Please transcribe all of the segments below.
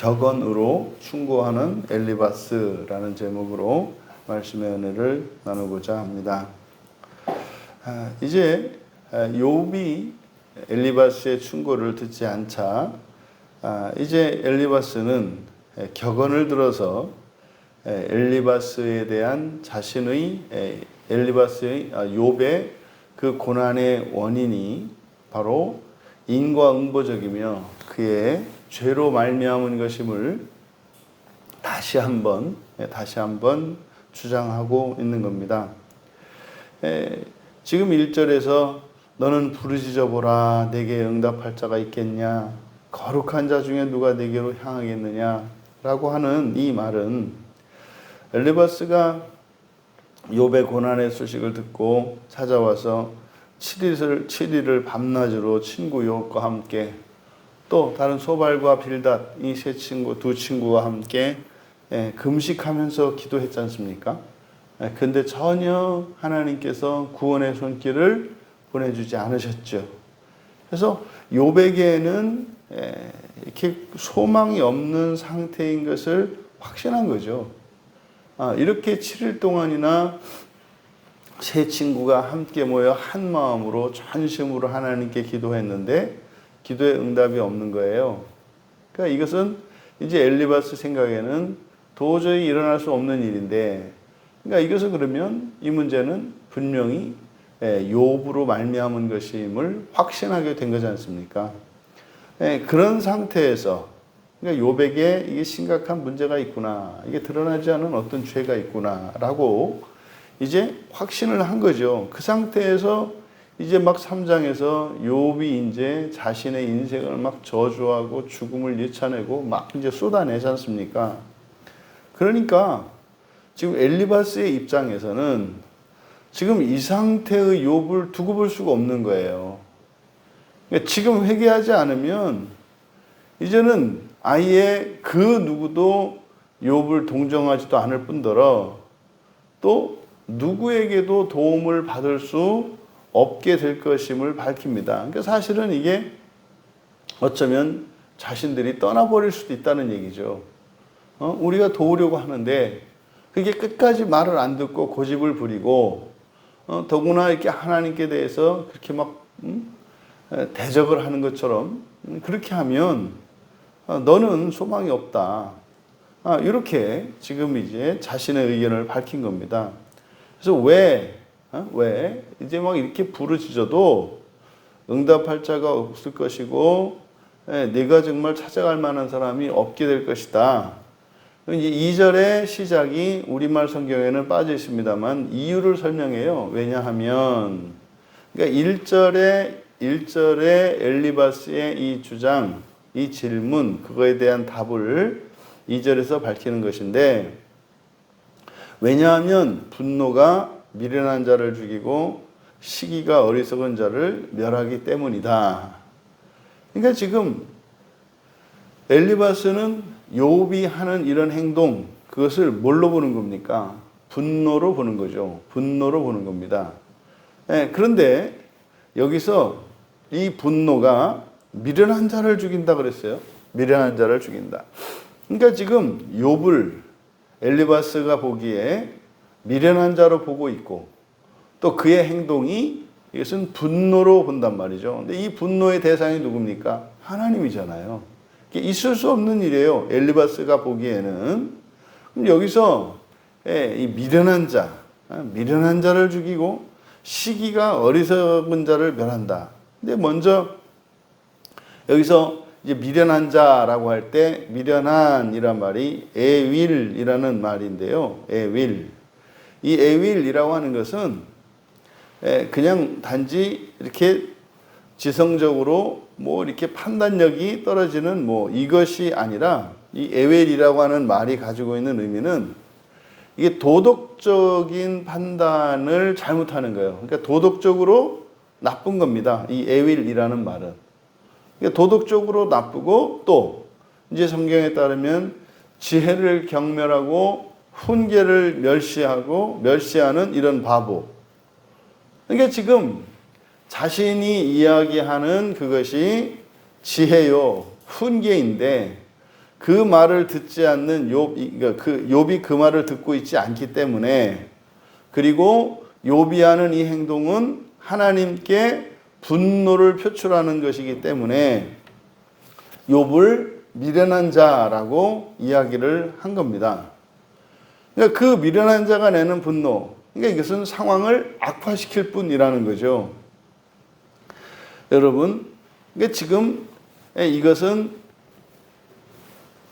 격언으로 충고하는 엘리바스라는 제목으로 말씀의 은혜를 나누고자 합니다. 이제 욥이 엘리바스의 충고를 듣지 않자 이제 엘리바스는 격언을 들어서 엘리바스에 대한 자신의 엘리바스의 욥의 그 고난의 원인이 바로 인과응보적이며 그의 죄로 말미암은 것임을 다시 한번 주장하고 있는 겁니다. 지금 1절에서 너는 부르짖어 보라 내게 응답할 자가 있겠냐 거룩한 자 중에 누가 내게로 향하겠느냐 라고 하는 이 말은 엘리바스가 욥의 고난의 소식을 듣고 찾아와서 7일을 밤낮으로 친구 욥과 함께 또 다른 소발과 빌닷 이 두 친구와 함께 금식하면서 기도했지 않습니까? 근데 전혀 하나님께서 구원의 손길을 보내주지 않으셨죠. 그래서 욥에게는 이렇게 소망이 없는 상태인 것을 확신한 거죠. 이렇게 7일 동안이나 세 친구가 함께 모여 한 마음으로 전심으로 하나님께 기도했는데 기도에 응답이 없는 거예요. 그러니까 이것은 이제 엘리바스 생각에는 도저히 일어날 수 없는 일인데, 그러니까 이것은 그러면 이 문제는 분명히 욥으로 말미암은 것임을 확신하게 된 거지 않습니까? 그런 상태에서 그러니까 욥에게 이게 심각한 문제가 있구나, 이게 드러나지 않은 어떤 죄가 있구나라고 이제 확신을 한 거죠. 그 상태에서 이제 막 3장에서 욥이 이제 자신의 인생을 막 저주하고 죽음을 예찬하고 막 이제 쏟아내지 않습니까? 그러니까 지금 엘리바스의 입장에서는 지금 이 상태의 욥을 두고 볼 수가 없는 거예요. 그러니까 지금 회개하지 않으면 이제는 아예 그 누구도 욥을 동정하지도 않을 뿐더러 또 누구에게도 도움을 받을 수 없게 될 것임을 밝힙니다. 그러니까 사실은 이게 어쩌면 자신들이 떠나버릴 수도 있다는 얘기죠. 우리가 도우려고 하는데 그게 끝까지 말을 안 듣고 고집을 부리고 더구나 이렇게 하나님께 대해서 그렇게 막 대적을 하는 것처럼 그렇게 하면 너는 소망이 없다. 이렇게 지금 이제 자신의 의견을 밝힌 겁니다. 그래서 왜 이제 막 이렇게 부르짖어도 응답할 자가 없을 것이고 네가 정말 찾아갈 만한 사람이 없게 될 것이다. 이제 2절의 시작이 우리말 성경에는 빠져 있습니다만 이유를 설명해요. 왜냐하면 그러니까 1절에 엘리바스의 이 주장, 이 질문, 그거에 대한 답을 2절에서 밝히는 것인데, 왜냐하면 분노가 미련한 자를 죽이고 시기가 어리석은 자를 멸하기 때문이다. 그러니까 지금 엘리바스는 욥이 하는 이런 행동, 그것을 뭘로 보는 겁니까? 분노로 보는 거죠. 분노로 보는 겁니다. 그런데 여기서 이 분노가 미련한 자를 죽인다 그랬어요. 미련한 자를 죽인다. 그러니까 지금 욥을 엘리바스가 보기에 미련한 자로 보고 있고 또 그의 행동이 이것은 분노로 본단 말이죠. 근데 이 분노의 대상이 누굽니까? 하나님이잖아요. 이게 있을 수 없는 일이에요. 엘리바스가 보기에는. 그럼 여기서 이 미련한 자를 죽이고 시기가 어리석은 자를 멸한다. 근데 먼저 여기서 이제 미련한 자라고 할 때 미련한이란 말이 에윌이라는 말인데요. 에윌. 이 에윌이라고 하는 것은 그냥 단지 이렇게 지성적으로 뭐 이렇게 판단력이 떨어지는 뭐 이것이 아니라 이 에윌이라고 하는 말이 가지고 있는 의미는 이게 도덕적인 판단을 잘못하는 거예요. 그러니까 도덕적으로 나쁜 겁니다. 이 에윌이라는 말은. 그러니까 도덕적으로 나쁘고 또 이제 성경에 따르면 지혜를 경멸하고 훈계를 멸시하는 이런 바보. 그러니까 지금 자신이 이야기하는 그것이 지혜요, 훈계인데 그 말을 듣지 않는 욥이 그 말을 듣고 있지 않기 때문에, 그리고 욥이 하는 이 행동은 하나님께 분노를 표출하는 것이기 때문에 욥을 미련한 자라고 이야기를 한 겁니다. 그러니까 그 미련한 자가 내는 분노, 그러니까 이것은 상황을 악화시킬 뿐이라는 거죠. 여러분, 그러니까 지금 이것은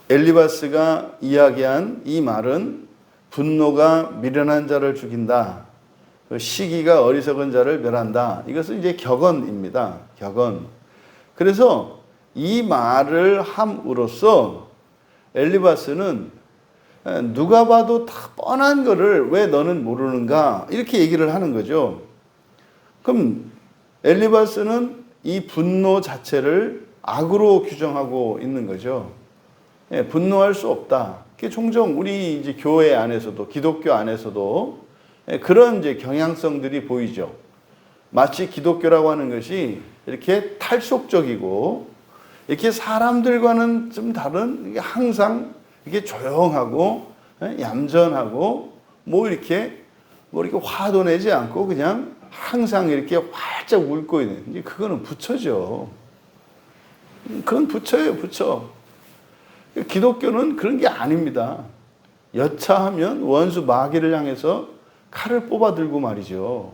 엘리바스가 이야기한 이 말은 분노가 미련한 자를 죽인다, 시기가 어리석은 자를 멸한다, 이것은 이제 격언입니다. 격언. 그래서 이 말을 함으로써 엘리바스는 누가 봐도 다 뻔한 거를 왜 너는 모르는가, 이렇게 얘기를 하는 거죠. 그럼 엘리바스는 이 분노 자체를 악으로 규정하고 있는 거죠. 분노할 수 없다. 종종 우리 이제 교회 안에서도, 기독교 안에서도 그런 이제 경향성들이 보이죠. 마치 기독교라고 하는 것이 이렇게 탈속적이고, 이렇게 사람들과는 좀 다른, 항상 이렇게 조용하고 얌전하고 이렇게 화도 내지 않고 그냥 항상 이렇게 활짝 웃고 있는, 이제 그거는 부처죠. 그건 부처예요, 부처. 기독교는 그런 게 아닙니다. 여차하면 원수 마귀를 향해서 칼을 뽑아 들고 말이죠.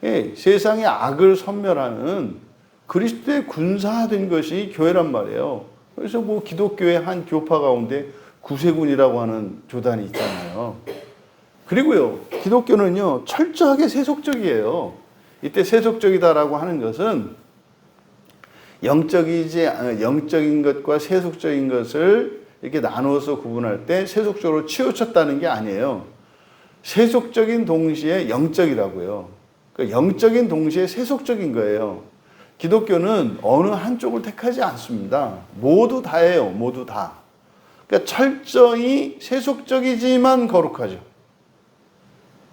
세상의 악을 섬멸하는 그리스도의 군사된 것이 교회란 말이에요. 그래서 기독교의 한 교파 가운데 구세군이라고 하는 교단이 있잖아요. 그리고요, 기독교는요, 철저하게 세속적이에요. 이때 세속적이다라고 하는 것은 영적인 것과 세속적인 것을 이렇게 나누어서 구분할 때 세속적으로 치우쳤다는 게 아니에요. 세속적인 동시에 영적이라고요. 그러니까 영적인 동시에 세속적인 거예요. 기독교는 어느 한쪽을 택하지 않습니다. 모두 다예요. 모두 다. 그러니까 철저히 세속적이지만 거룩하죠.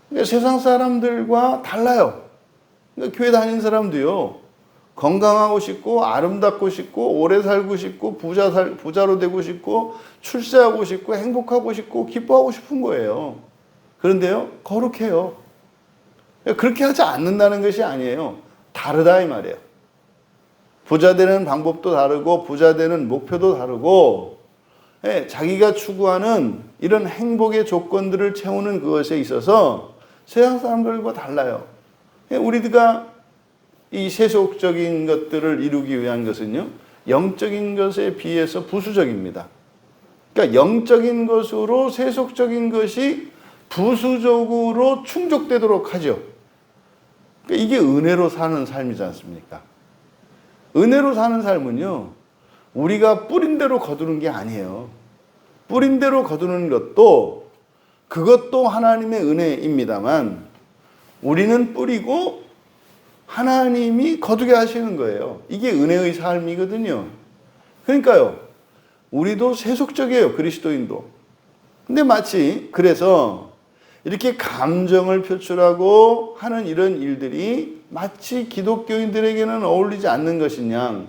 그러니까 세상 사람들과 달라요. 그러니까 교회 다니는 사람도요, 건강하고 싶고 아름답고 싶고 오래 살고 싶고 부자로 되고 싶고 출세하고 싶고 행복하고 싶고 기뻐하고 싶은 거예요. 그런데요, 거룩해요. 그렇게 하지 않는다는 것이 아니에요. 다르다 이 말이에요. 부자 되는 방법도 다르고 부자 되는 목표도 다르고, 자기가 추구하는 이런 행복의 조건들을 채우는 그것에 있어서 세상 사람들과 달라요. 우리가 이 세속적인 것들을 이루기 위한 것은요, 영적인 것에 비해서 부수적입니다. 그러니까 영적인 것으로 세속적인 것이 부수적으로 충족되도록 하죠. 그러니까 이게 은혜로 사는 삶이지 않습니까? 은혜로 사는 삶은요, 우리가 뿌린 대로 거두는 게 아니에요. 뿌린 대로 거두는 그것도 하나님의 은혜입니다만, 우리는 뿌리고 하나님이 거두게 하시는 거예요. 이게 은혜의 삶이거든요. 그러니까요, 우리도 세속적이에요, 그리스도인도. 근데 마치 그래서 이렇게 감정을 표출하고 하는 이런 일들이 마치 기독교인들에게는 어울리지 않는 것이냐,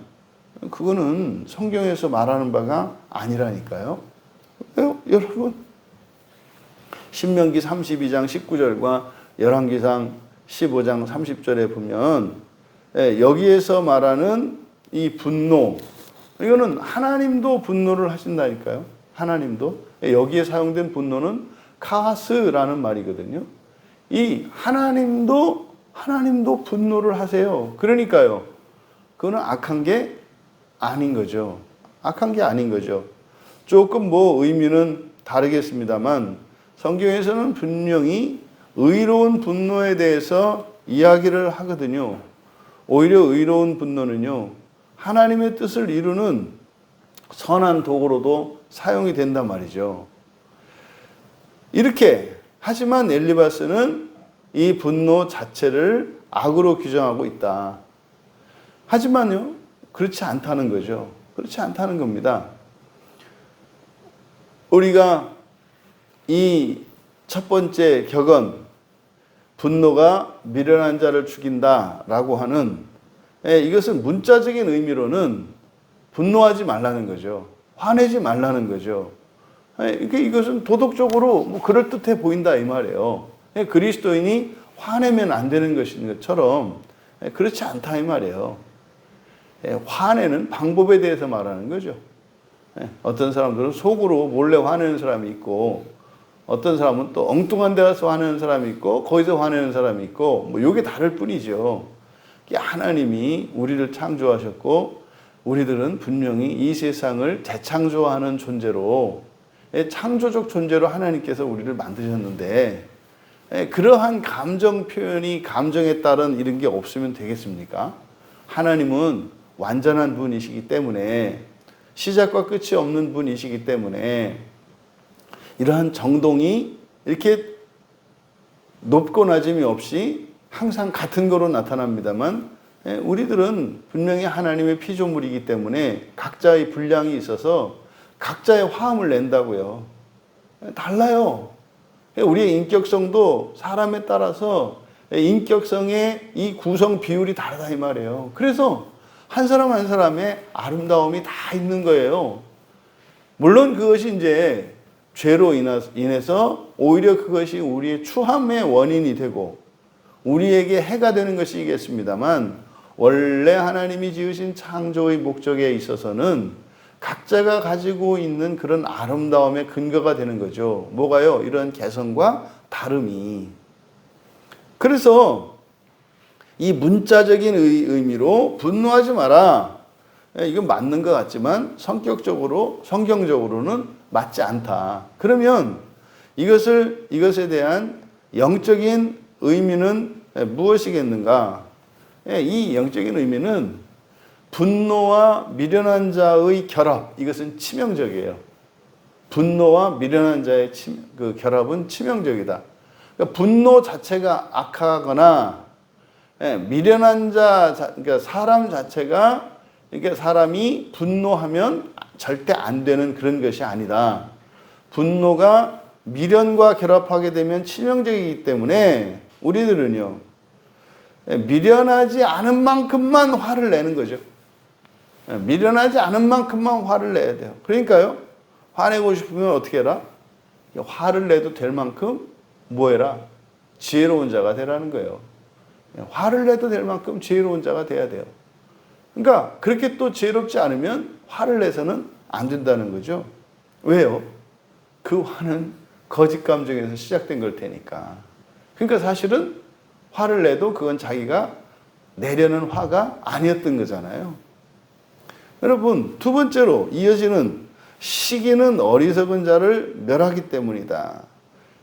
그거는 성경에서 말하는 바가 아니라니까요. 여러분, 신명기 32장 19절과 열왕기상 15장 30절에 보면 여기에서 말하는 이 분노, 이거는 하나님도 분노를 하신다니까요. 하나님도. 여기에 사용된 분노는 카스라는 말이거든요. 이 하나님도 분노를 하세요. 그러니까요, 그거는 악한 게 아닌 거죠. 악한 게 아닌 거죠. 조금 의미는 다르겠습니다만 성경에서는 분명히 의로운 분노에 대해서 이야기를 하거든요. 오히려 의로운 분노는요, 하나님의 뜻을 이루는 선한 도구로도 사용이 된단 말이죠. 이렇게 하지만 엘리바스는 이 분노 자체를 악으로 규정하고 있다. 하지만요, 그렇지 않다는 거죠. 그렇지 않다는 겁니다. 우리가 이 첫 번째 격언, 분노가 미련한 자를 죽인다라고 하는, 이것은 문자적인 의미로는 분노하지 말라는 거죠. 화내지 말라는 거죠. 이것은 도덕적으로 뭐 그럴듯해 보인다 이 말이에요. 그리스도인이 화내면 안 되는 것인 것처럼 그렇지 않다 이 말이에요. 화내는 방법에 대해서 말하는 거죠. 어떤 사람들은 속으로 몰래 화내는 사람이 있고, 어떤 사람은 또 엉뚱한 데 가서 화내는 사람이 있고, 거기서 화내는 사람이 있고, 뭐 요게 다를 뿐이죠. 하나님이 우리를 창조하셨고, 우리들은 분명히 이 세상을 재창조하는 존재로, 창조적 존재로 하나님께서 우리를 만드셨는데, 그러한 감정 표현이 감정에 따른 이런 게 없으면 되겠습니까? 하나님은 완전한 분이시기 때문에, 시작과 끝이 없는 분이시기 때문에 이러한 정동이 이렇게 높고 낮음이 없이 항상 같은 거로 나타납니다만, 우리들은 분명히 하나님의 피조물이기 때문에 각자의 분량이 있어서 각자의 화음을 낸다고요. 달라요. 우리의 인격성도 사람에 따라서 인격성의 이 구성 비율이 다르다 이 말이에요. 그래서 한 사람 한 사람의 아름다움이 다 있는 거예요. 물론 그것이 이제 죄로 인해서 오히려 그것이 우리의 추함의 원인이 되고 우리에게 해가 되는 것이겠습니다만, 원래 하나님이 지으신 창조의 목적에 있어서는 각자가 가지고 있는 그런 아름다움의 근거가 되는 거죠. 뭐가요? 이런 개성과 다름이. 그래서 이 문자적인 의미로 분노하지 마라. 이건 맞는 것 같지만 성경적으로는 맞지 않다. 그러면 이것에 대한 영적인 의미는 무엇이겠는가? 이 영적인 의미는 분노와 미련한 자의 결합. 이것은 치명적이에요. 분노와 미련한 자의 그 결합은 치명적이다. 그러니까 분노 자체가 악하거나 미련한 그러니까 사람 자체가, 그러니까 사람이 분노하면 절대 안 되는 그런 것이 아니다. 분노가 미련과 결합하게 되면 치명적이기 때문에 우리들은요, 미련하지 않은 만큼만 화를 내는 거죠. 미련하지 않은 만큼만 화를 내야 돼요. 그러니까요, 화내고 싶으면 어떻게 해라? 화를 내도 될 만큼 뭐 해라? 지혜로운 자가 되라는 거예요. 화를 내도 될 만큼 지혜로운 자가 돼야 돼요. 그러니까 그렇게 또 지혜롭지 않으면 화를 내서는 안 된다는 거죠. 왜요? 그 화는 거짓 감정에서 시작된 걸 테니까. 그러니까 사실은 화를 내도 그건 자기가 내려는 화가 아니었던 거잖아요. 여러분, 두 번째로 이어지는 시기는 어리석은 자를 멸하기 때문이다.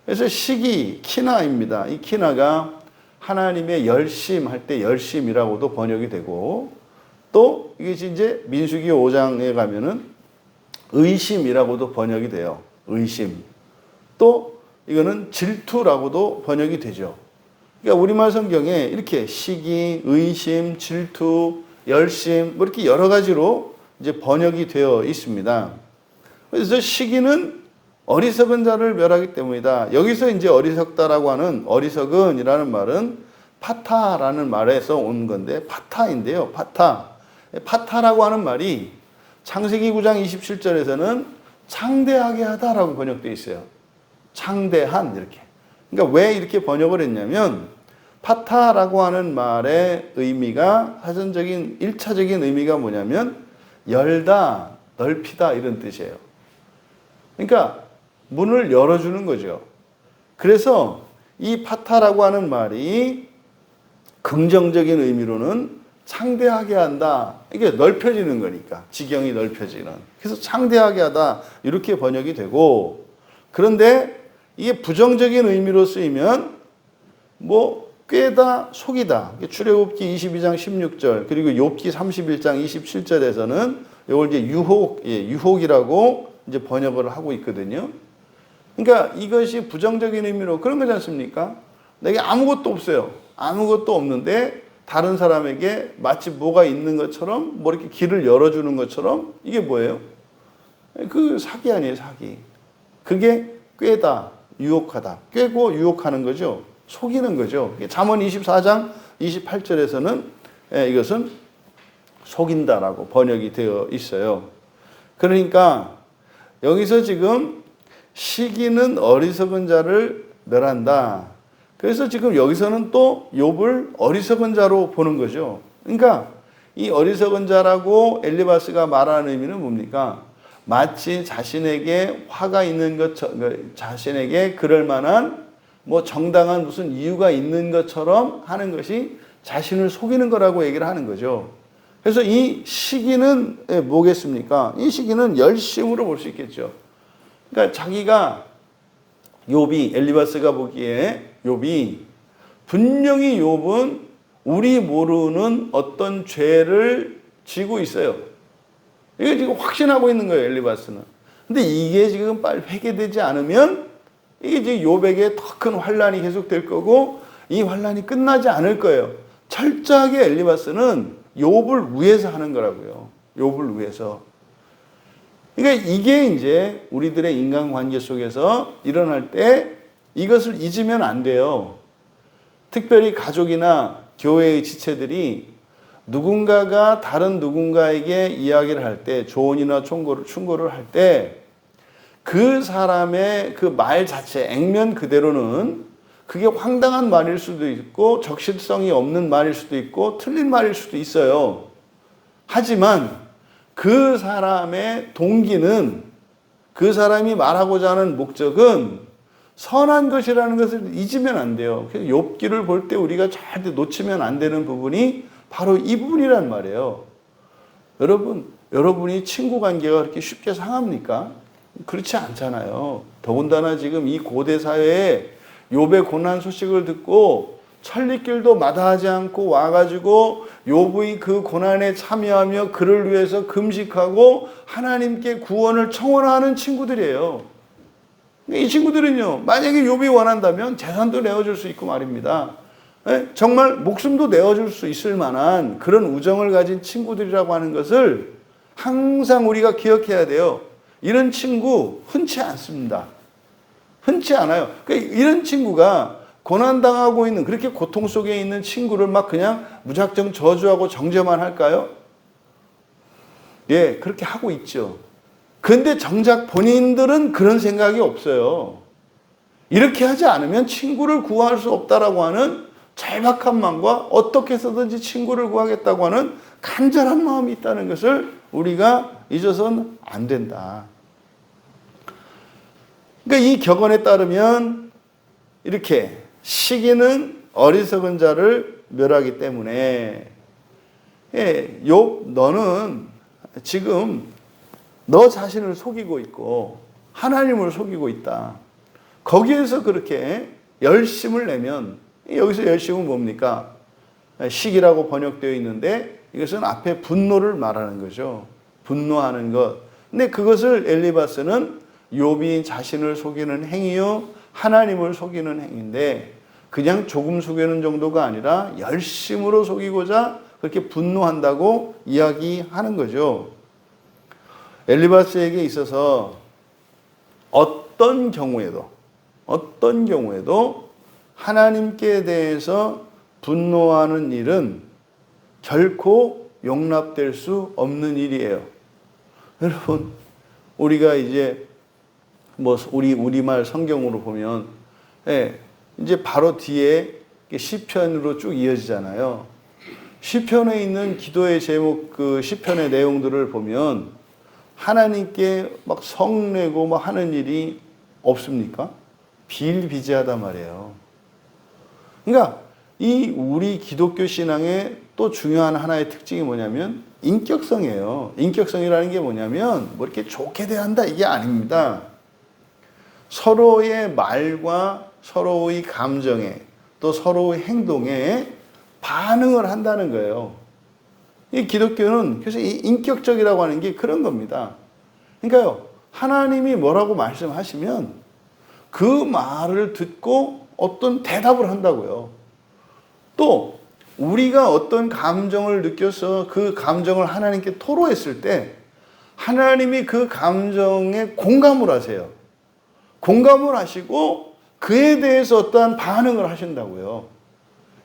그래서 시기, 키나입니다. 이 키나가 하나님의 열심 할 때 열심이라고도 번역이 되고, 또 이것이 이제 민수기 5장에 가면은 의심이라고도 번역이 돼요. 의심. 또 이거는 질투라고도 번역이 되죠. 그러니까 우리말 성경에 이렇게 시기, 의심, 질투, 열심 뭐 이렇게 여러 가지로 이제 번역이 되어 있습니다. 그래서 시기는 어리석은 자를 멸하기 때문이다. 여기서 이제 어리석다라고 하는, 어리석은이라는 말은 파타라는 말에서 온 건데, 파타인데요. 파타라고 하는 말이 창세기 9장 27절에서는 창대하게 하다라고 번역되어 있어요. 창대한, 이렇게. 그러니까 왜 이렇게 번역을 했냐면, 파타라고 하는 말의 의미가, 사전적인 1차적인 의미가 뭐냐면 열다, 넓히다 이런 뜻이에요. 그러니까 문을 열어주는 거죠. 그래서 이 파타라고 하는 말이 긍정적인 의미로는 창대하게 한다. 이게 넓혀지는 거니까. 지경이 넓혀지는. 그래서 창대하게 하다 이렇게 번역이 되고, 그런데 이게 부정적인 의미로 쓰이면 뭐 꾀다, 속이다. 출애굽기 22장 16절 그리고 욥기 31장 27절에서는 이걸 이제 유혹이라고 이제 번역을 하고 있거든요. 그러니까 이것이 부정적인 의미로 그런 거지 않습니까? 내게 아무것도 없어요. 아무것도 없는데 다른 사람에게 마치 뭐가 있는 것처럼, 뭐 이렇게 길을 열어주는 것처럼, 이게 뭐예요? 그 사기 아니에요, 사기. 그게 꾀다, 유혹하다. 꾀고 유혹하는 거죠. 속이는 거죠. 잠언 24장 28절에서는 이것은 속인다라고 번역이 되어 있어요. 그러니까 여기서 지금 시기는 어리석은 자를 멸한다. 그래서 지금 여기서는 또 욥을 어리석은 자로 보는 거죠. 그러니까 이 어리석은 자라고 엘리바스가 말하는 의미는 뭡니까? 마치 자신에게 화가 있는 것처럼, 자신에게 그럴 만한 뭐 정당한 무슨 이유가 있는 것처럼 하는 것이 자신을 속이는 거라고 얘기를 하는 거죠. 그래서 이 시기는 뭐겠습니까? 이 시기는 열심으로 볼 수 있겠죠. 그러니까 자기가 욥이, 엘리바스가 보기에 욥이 분명히 욥은 우리 모르는 어떤 죄를 지고 있어요. 이게 지금 확신하고 있는 거예요, 엘리바스는. 근데 이게 지금 빨리 회개되지 않으면 이게 지금 욥에게 더 큰 환란이 계속될 거고 이 환란이 끝나지 않을 거예요. 철저하게 엘리바스는 욥을 위해서 하는 거라고요. 욥을 위해서. 그러니까 이게 이제 우리들의 인간관계 속에서 일어날 때 이것을 잊으면 안 돼요. 특별히 가족이나 교회의 지체들이 누군가가 다른 누군가에게 이야기를 할 때, 조언이나 충고를 할 때 그 사람의 그 말 자체, 액면 그대로는 그게 황당한 말일 수도 있고 적실성이 없는 말일 수도 있고 틀린 말일 수도 있어요. 하지만 그 사람의 동기는, 그 사람이 말하고자 하는 목적은 선한 것이라는 것을 잊으면 안 돼요. 그래서 욥기를 볼 때 우리가 절대 놓치면 안 되는 부분이 바로 이 부분이란 말이에요. 여러분이 친구 관계가 그렇게 쉽게 상합니까? 그렇지 않잖아요. 더군다나 지금 이 고대 사회에 욥의 고난 소식을 듣고 천리길도 마다하지 않고 와가지고 욥의 그 고난에 참여하며 그를 위해서 금식하고 하나님께 구원을 청원하는 친구들이에요. 이 친구들은요, 만약에 욥이 원한다면 재산도 내어줄 수 있고 말입니다. 정말 목숨도 내어줄 수 있을 만한 그런 우정을 가진 친구들이라고 하는 것을 항상 우리가 기억해야 돼요. 이런 친구 흔치 않습니다. 흔치 않아요. 이런 친구가 고난당하고 있는, 그렇게 고통 속에 있는 친구를 막 그냥 무작정 저주하고 정죄만 할까요? 예, 그렇게 하고 있죠. 근데 정작 본인들은 그런 생각이 없어요. 이렇게 하지 않으면 친구를 구할 수 없다라고 하는 절박한 마음과 어떻게 해서든지 친구를 구하겠다고 하는 간절한 마음이 있다는 것을 우리가 잊어서는 안 된다. 그러니까 이 격언에 따르면 이렇게 시기는 어리석은 자를 멸하기 때문에 욥, 너는 지금 너 자신을 속이고 있고 하나님을 속이고 있다. 거기에서 그렇게 열심을 내면, 여기서 열심은 뭡니까? 시기라고 번역되어 있는데 이것은 앞에 분노를 말하는 거죠. 분노하는 것. 근데 그것을 엘리바스는 욥이 자신을 속이는 행위요, 하나님을 속이는 행위인데 그냥 조금 속이는 정도가 아니라 열심으로 속이고자 그렇게 분노한다고 이야기하는 거죠. 엘리바스에게 있어서 어떤 경우에도 하나님께 대해서 분노하는 일은 결코 용납될 수 없는 일이에요. 여러분, 우리가 이제 우리말 성경으로 보면 이제 바로 뒤에 시편으로 쭉 이어지잖아요. 시편에 있는 기도의 제목, 그 시편의 내용들을 보면 하나님께 막 성내고 막 하는 일이 없습니까? 비일비재하단 말이에요. 그러니까 이 우리 기독교 신앙의 또 중요한 하나의 특징이 뭐냐면 인격성이에요. 인격성이라는 게 뭐냐면 뭐 이렇게 좋게 대한다 이게 아닙니다. 서로의 말과 서로의 감정에 또 서로의 행동에 반응을 한다는 거예요. 이 기독교는 그래서 이 인격적이라고 하는 게 그런 겁니다. 그러니까요, 하나님이 뭐라고 말씀하시면 그 말을 듣고 어떤 대답을 한다고요. 또 우리가 어떤 감정을 느껴서 그 감정을 하나님께 토로했을 때 하나님이 그 감정에 공감을 하세요. 공감을 하시고 그에 대해서 어떠한 반응을 하신다고요.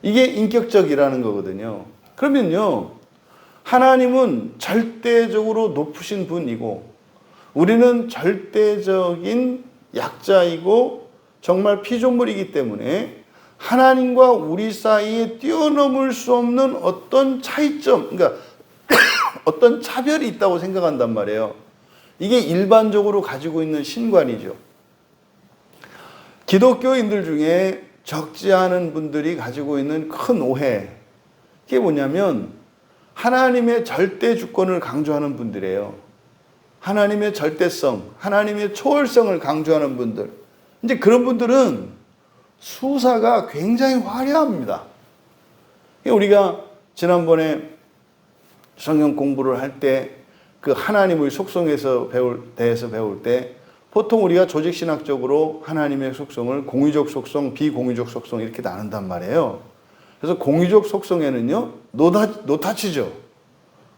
이게 인격적이라는 거거든요. 그러면요, 하나님은 절대적으로 높으신 분이고 우리는 절대적인 약자이고 정말 피조물이기 때문에 하나님과 우리 사이에 뛰어넘을 수 없는 어떤 차이점, 그러니까 어떤 차별이 있다고 생각한단 말이에요. 이게 일반적으로 가지고 있는 신관이죠. 기독교인들 중에 적지 않은 분들이 가지고 있는 큰 오해, 그게 뭐냐면 하나님의 절대 주권을 강조하는 분들이에요. 하나님의 절대성, 하나님의 초월성을 강조하는 분들. 이제 그런 분들은 수사가 굉장히 화려합니다. 우리가 지난번에 성경 공부를 할 때 그 하나님의 속성에서 대해서 배울 때 보통 우리가 조직신학적으로 하나님의 속성을 공유적 속성, 비공유적 속성 이렇게 나눈단 말이에요. 그래서 공유적 속성에는요, 노타치죠.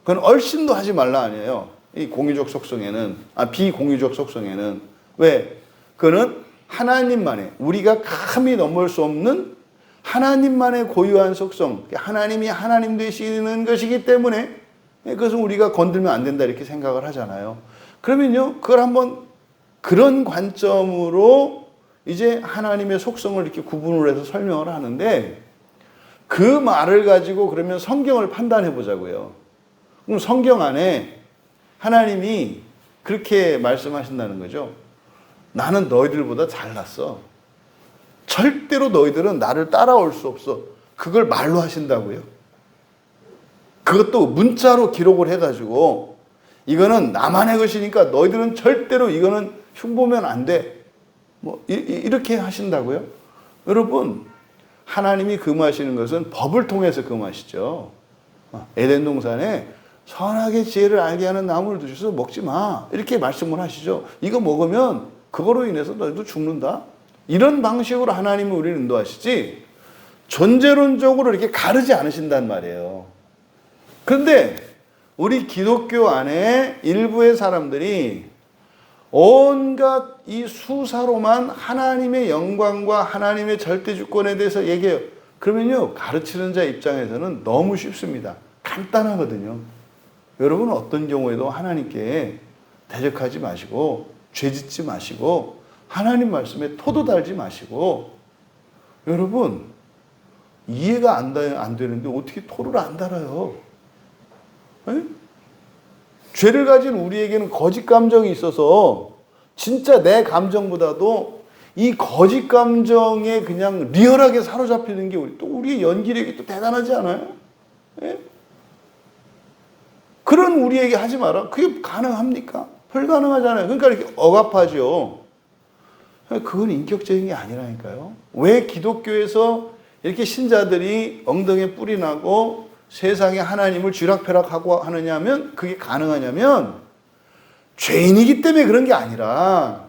그건 얼씬도 하지 말라 아니에요. 이 공유적 속성에는, 비공유적 속성에는. 왜? 그거는 하나님만의, 우리가 감히 넘을 수 없는 하나님만의 고유한 속성, 하나님이 하나님 되시는 것이기 때문에 그것은 우리가 건들면 안 된다 이렇게 생각을 하잖아요. 그러면요, 그걸 한번 그런 관점으로 이제 하나님의 속성을 이렇게 구분을 해서 설명을 하는데 그 말을 가지고 그러면 성경을 판단해 보자고요. 그럼 성경 안에 하나님이 그렇게 말씀하신다는 거죠. 나는 너희들보다 잘났어. 절대로 너희들은 나를 따라올 수 없어. 그걸 말로 하신다고요. 그것도 문자로 기록을 해가지고 이거는 나만의 것이니까 너희들은 절대로 이거는 흉보면 안 돼. 뭐 이렇게 하신다고요. 여러분, 하나님이 금하시는 것은 법을 통해서 금하시죠. 에덴 동산에 선악의 지혜를 알게 하는 나무를 드셔서 먹지 마. 이렇게 말씀을 하시죠. 이거 먹으면 그거로 인해서 너희도 죽는다. 이런 방식으로 하나님은 우리를 인도하시지 존재론적으로 이렇게 가르지 않으신단 말이에요. 그런데 우리 기독교 안에 일부의 사람들이 온갖 이 수사로만 하나님의 영광과 하나님의 절대주권에 대해서 얘기해요. 그러면요, 가르치는 자 입장에서는 너무 쉽습니다. 간단하거든요. 여러분은 어떤 경우에도 하나님께 대적하지 마시고 죄짓지 마시고 하나님 말씀에 토도 달지 마시고, 여러분 이해가 안 되는데 어떻게 토를 안 달아요? 에? 죄를 가진 우리에게는 거짓 감정이 있어서 진짜 내 감정보다도 이 거짓 감정에 그냥 리얼하게 사로잡히는 게 우리의 연기력이 또 대단하지 않아요? 에? 그런 우리에게 하지 마라. 그게 가능합니까? 불가능하잖아요. 그러니까 이렇게 억압하죠. 그건 인격적인 게 아니라니까요. 왜 기독교에서 이렇게 신자들이 엉덩이에 뿔이 나고 세상에 하나님을 쥐락펴락하고 하느냐면, 그게 가능하냐면 죄인이기 때문에 그런 게 아니라,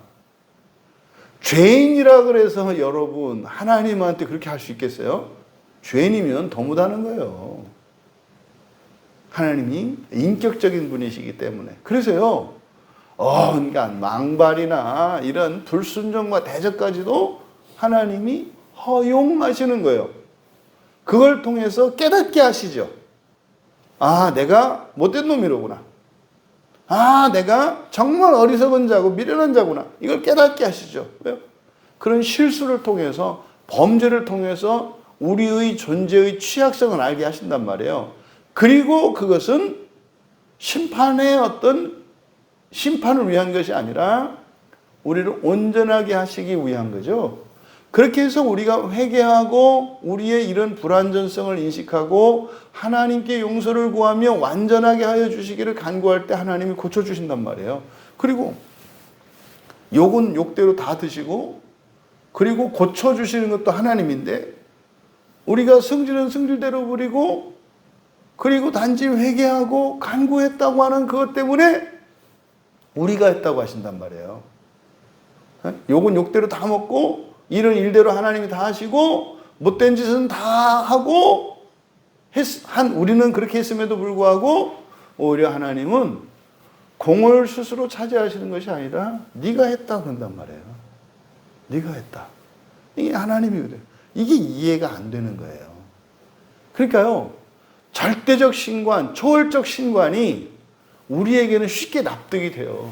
죄인이라 그래서 여러분 하나님한테 그렇게 할 수 있겠어요? 죄인이면 더 못하는 거예요. 하나님이 인격적인 분이시기 때문에. 그래서요, 그러니까 망발이나 이런 불순종과 대적까지도 하나님이 허용하시는 거예요. 그걸 통해서 깨닫게 하시죠. 아, 내가 못된 놈이로구나. 아, 내가 정말 어리석은 자고 미련한 자구나. 이걸 깨닫게 하시죠. 왜요? 그런 실수를 통해서, 범죄를 통해서 우리의 존재의 취약성을 알게 하신단 말이에요. 그리고 그것은 심판의 어떤 심판을 위한 것이 아니라 우리를 온전하게 하시기 위한 거죠. 그렇게 해서 우리가 회개하고 우리의 이런 불완전성을 인식하고 하나님께 용서를 구하며 완전하게 하여 주시기를 간구할 때 하나님이 고쳐주신단 말이에요. 그리고 욕은 욕대로 다 드시고, 그리고 고쳐주시는 것도 하나님인데, 우리가 승질은 승질대로 부리고, 그리고 단지 회개하고 간구했다고 하는 그것 때문에 우리가 했다고 하신단 말이에요. 욕은 욕대로 다 먹고, 일은 일대로 하나님이 다 하시고, 못된 짓은 다 하고, 우리는 그렇게 했음에도 불구하고 오히려 하나님은 공을 스스로 차지하시는 것이 아니라 네가 했다 그런단 말이에요. 네가 했다. 이게 하나님이거든요. 이게 이해가 안 되는 거예요. 그러니까요, 절대적 신관, 초월적 신관이 우리에게는 쉽게 납득이 돼요.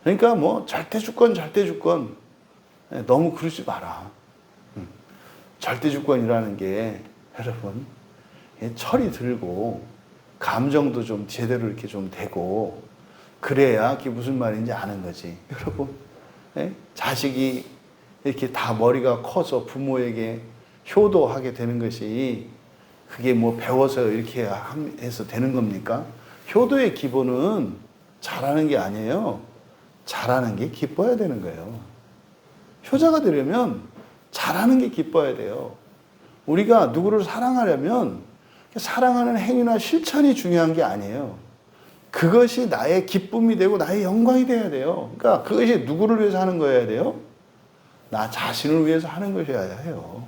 그러니까 뭐 절대주권 너무 그러지 마라. 절대주권이라는 게 여러분 철이 들고 감정도 좀 제대로 이렇게 좀 되고 그래야 그게 무슨 말인지 아는 거지. 여러분 자식이 이렇게 다 머리가 커서 부모에게 효도하게 되는 것이 그게 뭐 배워서 이렇게 해서 되는 겁니까? 효도의 기본은 잘하는 게 아니에요. 잘하는 게 기뻐야 되는 거예요. 효자가 되려면 잘하는 게 기뻐야 돼요. 우리가 누구를 사랑하려면 사랑하는 행위나 실천이 중요한 게 아니에요. 그것이 나의 기쁨이 되고 나의 영광이 돼야 돼요. 그러니까 그것이 누구를 위해서 하는 거여야 돼요? 나 자신을 위해서 하는 것이어야 해요.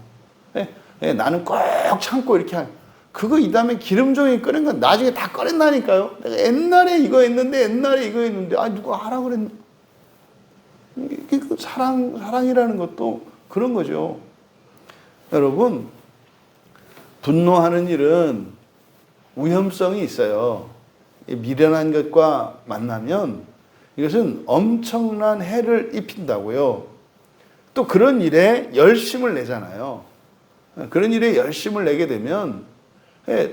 나는 꼭 참고 이렇게 그거 이 다음에 기름종이 끓인 건 나중에 다 끓인다니까요. 내가 옛날에 이거 했는데 누가 하라 그랬나? 그 사랑이라는 것도 그런 거죠. 여러분, 분노하는 일은 위험성이 있어요. 미련한 것과 만나면 이것은 엄청난 해를 입힌다고요. 또 그런 일에 열심을 내잖아요. 그런 일에 열심을 내게 되면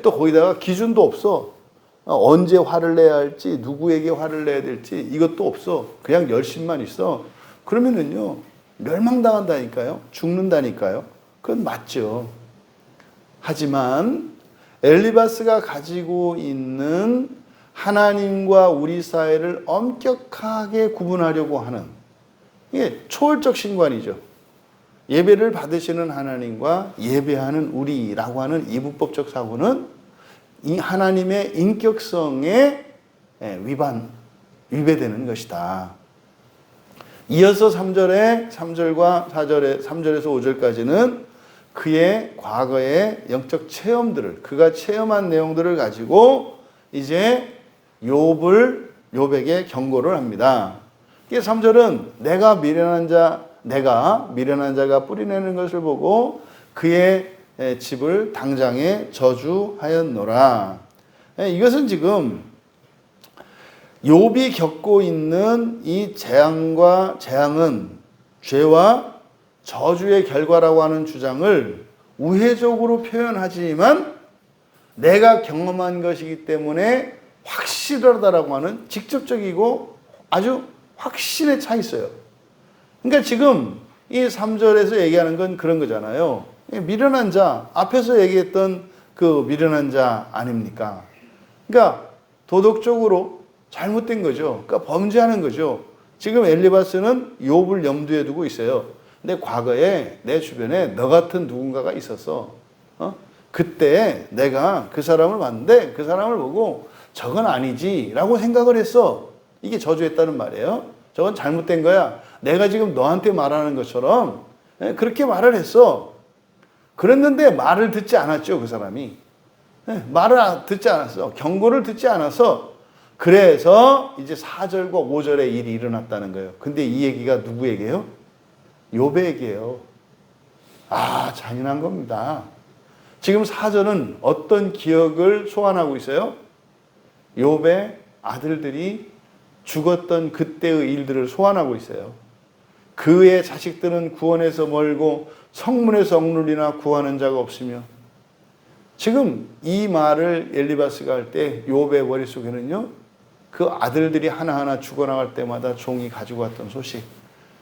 또 거기다가 기준도 없어. 언제 화를 내야 할지, 누구에게 화를 내야 될지 이것도 없어. 그냥 열심만 있어. 그러면은요, 멸망당한다니까요. 죽는다니까요. 그건 맞죠. 하지만 엘리바스가 가지고 있는 하나님과 우리 사이를 엄격하게 구분하려고 하는 이게 초월적 신관이죠. 예배를 받으시는 하나님과 예배하는 우리라고 하는 이분법적 사고는 이 하나님의 인격성에 위배되는 것이다. 이어서 3절과 4절에 3절에서 5절까지는 그의 과거의 영적 체험들을 그가 체험한 내용들을 가지고 이제 욥에게 경고를 합니다. 3절은 내가 미련한 자가 뿌리내는 것을 보고 그의 집을 당장에 저주하였노라. 이것은 지금 욥이 겪고 있는 이 재앙은 죄와 저주의 결과라고 하는 주장을 우회적으로 표현하지만 내가 경험한 것이기 때문에 확실하다라고 하는 직접적이고 아주 확신에 차 있어요. 그러니까 지금 이 3절에서 얘기하는 건 그런 거잖아요. 미련한 자, 앞에서 얘기했던 그 미련한 자 아닙니까? 그러니까 도덕적으로 잘못된 거죠. 그러니까 범죄하는 거죠. 지금 엘리바스는 욥을 염두에 두고 있어요. 근데 과거에 내 주변에 너 같은 누군가가 있었어. 그때 내가 그 사람을 봤는데 그 사람을 보고 저건 아니지 라고 생각을 했어. 이게 저주했다는 말이에요. 저건 잘못된 거야. 내가 지금 너한테 말하는 것처럼 그렇게 말을 했어. 그랬는데 말을 듣지 않았죠, 그 사람이. 말을 듣지 않았어. 경고를 듣지 않아서 그래서 이제 4절과 5절에 일이 일어났다는 거예요. 근데 이 얘기가 누구에게요? 욥에게요. 잔인한 겁니다. 지금 4절은 어떤 기억을 소환하고 있어요? 욥의 아들들이 죽었던 그때의 일들을 소환하고 있어요. 그의 자식들은 구원에서 멀고 성문에서 억눌리나 구하는 자가 없으며 지금 이 말을 엘리바스가 할 때 욥의 머릿속에는요 그 아들들이 하나하나 죽어나갈 때마다 종이 가지고 왔던 소식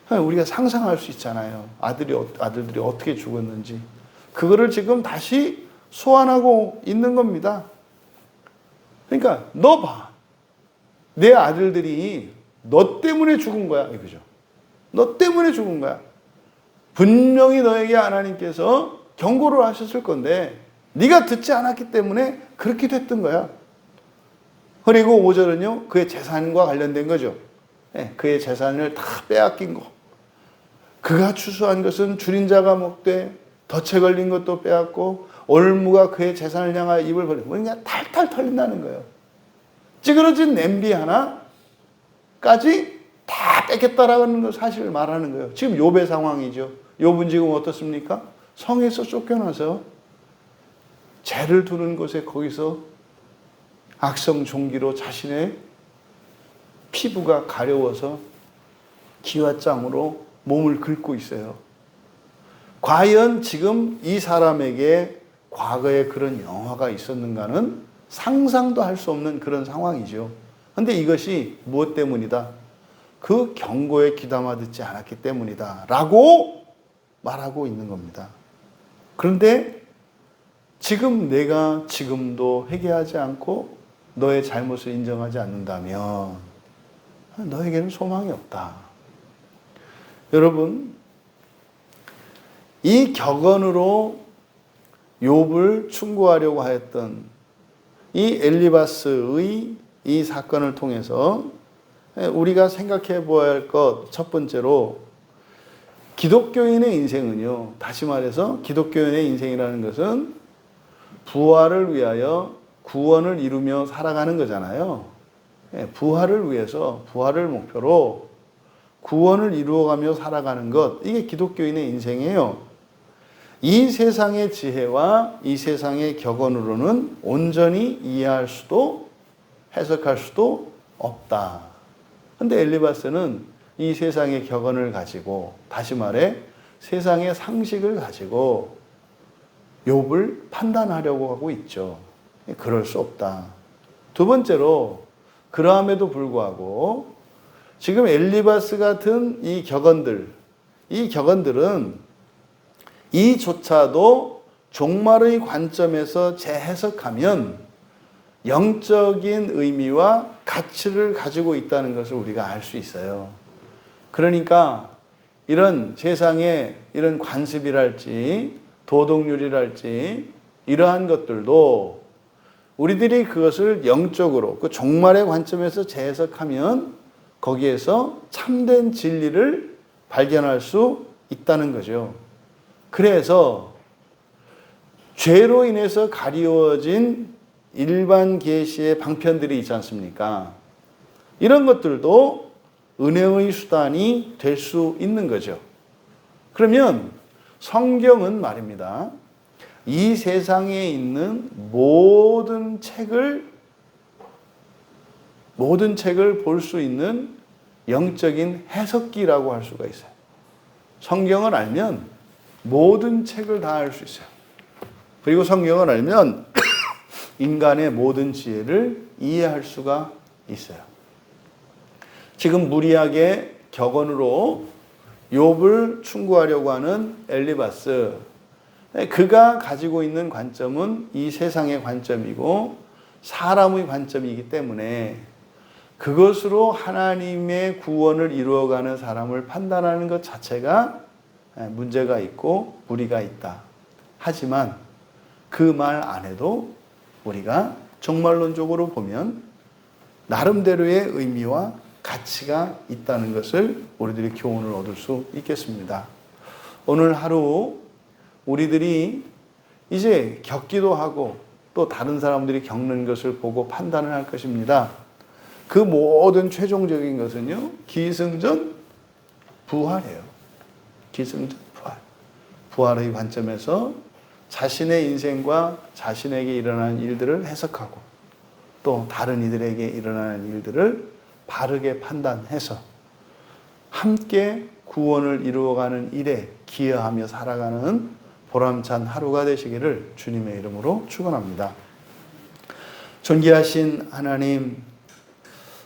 우리가 상상할 수 있잖아요. 아들들이 어떻게 죽었는지 그거를 지금 다시 소환하고 있는 겁니다. 그러니까 너 봐. 내 아들들이 너 때문에 죽은 거야. 이거죠. 너 때문에 죽은 거야. 분명히 너에게 하나님께서 경고를 하셨을 건데 네가 듣지 않았기 때문에 그렇게 됐던 거야. 그리고 5절은요. 그의 재산과 관련된 거죠. 그의 재산을 다 빼앗긴 거. 그가 추수한 것은 줄인 자가 먹되 덫에 걸린 것도 빼앗고 올무가 그의 재산을 향하여 입을 벌리고 그러니까 탈탈 털린다는 거예요. 찌그러진 냄비 하나까지 다 뺏겠다라는 사실을 말하는 거예요. 지금 욥의 상황이죠. 욥은 지금 어떻습니까? 성에서 쫓겨나서 죄를 두는 곳에 거기서 악성 종기로 자신의 피부가 가려워서 기와장으로 몸을 긁고 있어요. 과연 지금 이 사람에게 과거에 그런 영화가 있었는가는 상상도 할 수 없는 그런 상황이죠. 그런데 이것이 무엇 때문이다? 그 경고에 귀담아 듣지 않았기 때문이다 라고 말하고 있는 겁니다. 그런데 지금 내가 지금도 회개하지 않고 너의 잘못을 인정하지 않는다면 너에게는 소망이 없다. 여러분, 이 격언으로 욥을 충고하려고 하였던 이 엘리바스의 이 사건을 통해서 우리가 생각해 보아야 할 것 첫 번째로 기독교인의 인생은요, 다시 말해서 기독교인의 인생이라는 것은 부활을 위하여 구원을 이루며 살아가는 거잖아요. 부활을 위해서, 부활을 목표로 구원을 이루어가며 살아가는 것, 이게 기독교인의 인생이에요. 이 세상의 지혜와 이 세상의 격언으로는 온전히 이해할 수도 해석할 수도 없다. 그런데 엘리바스는 이 세상의 격언을 가지고, 다시 말해 세상의 상식을 가지고 욥을 판단하려고 하고 있죠. 그럴 수 없다. 두 번째로, 그러함에도 불구하고 지금 엘리바스 같은 이 격언들은 이조차도 종말의 관점에서 재해석하면 영적인 의미와 가치를 가지고 있다는 것을 우리가 알 수 있어요. 그러니까 이런 세상의 이런 관습이랄지 도덕률이랄지 이러한 것들도 우리들이 그것을 영적으로 그 종말의 관점에서 재해석하면 거기에서 참된 진리를 발견할 수 있다는 거죠. 그래서 죄로 인해서 가리워진 일반 계시의 방편들이 있지 않습니까? 이런 것들도 은혜의 수단이 될 수 있는 거죠. 그러면 성경은 말입니다. 이 세상에 있는 모든 책을 볼 수 있는 영적인 해석기라고 할 수가 있어요. 성경을 알면 모든 책을 다 알 수 있어요. 그리고 성경을 알면 인간의 모든 지혜를 이해할 수가 있어요. 지금 무리하게 격언으로 욥을 충고하려고 하는 엘리바스, 그가 가지고 있는 관점은 이 세상의 관점이고 사람의 관점이기 때문에 그것으로 하나님의 구원을 이루어가는 사람을 판단하는 것 자체가 문제가 있고 무리가 있다. 하지만 그 말 안에도 우리가 정말론적으로 보면 나름대로의 의미와 가치가 있다는 것을 우리들이 교훈을 얻을 수 있겠습니다. 오늘 하루 우리들이 이제 겪기도 하고 또 다른 사람들이 겪는 것을 보고 판단을 할 것입니다. 그 모든 최종적인 것은요, 기승전 부활이에요. 기승전 부활. 부활의 관점에서 자신의 인생과 자신에게 일어나는 일들을 해석하고 또 다른 이들에게 일어나는 일들을 바르게 판단해서 함께 구원을 이루어가는 일에 기여하며 살아가는 보람찬 하루가 되시기를 주님의 이름으로 축원합니다. 존귀하신 하나님,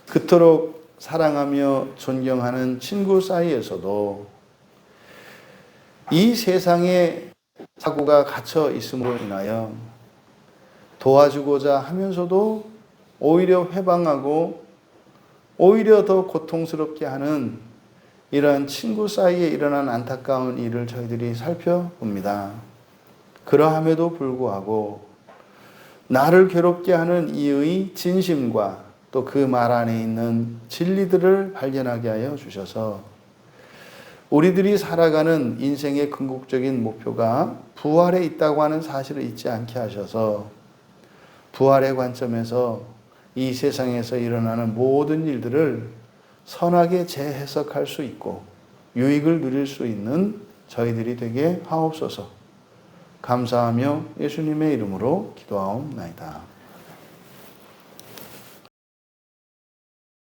그토록 사랑하며 존경하는 친구 사이에서도 이 세상에 사고가 갇혀 있음으로 인하여 도와주고자 하면서도 오히려 회방하고 오히려 더 고통스럽게 하는 이러한 친구 사이에 일어난 안타까운 일을 저희들이 살펴봅니다. 그러함에도 불구하고 나를 괴롭게 하는 이의 진심과 또 그 말 안에 있는 진리들을 발견하게 하여 주셔서 우리들이 살아가는 인생의 궁극적인 목표가 부활에 있다고 하는 사실을 잊지 않게 하셔서 부활의 관점에서 이 세상에서 일어나는 모든 일들을 선하게 재해석할 수 있고 유익을 누릴 수 있는 저희들이 되게 하옵소서. 감사하며 예수님의 이름으로 기도하옵나이다.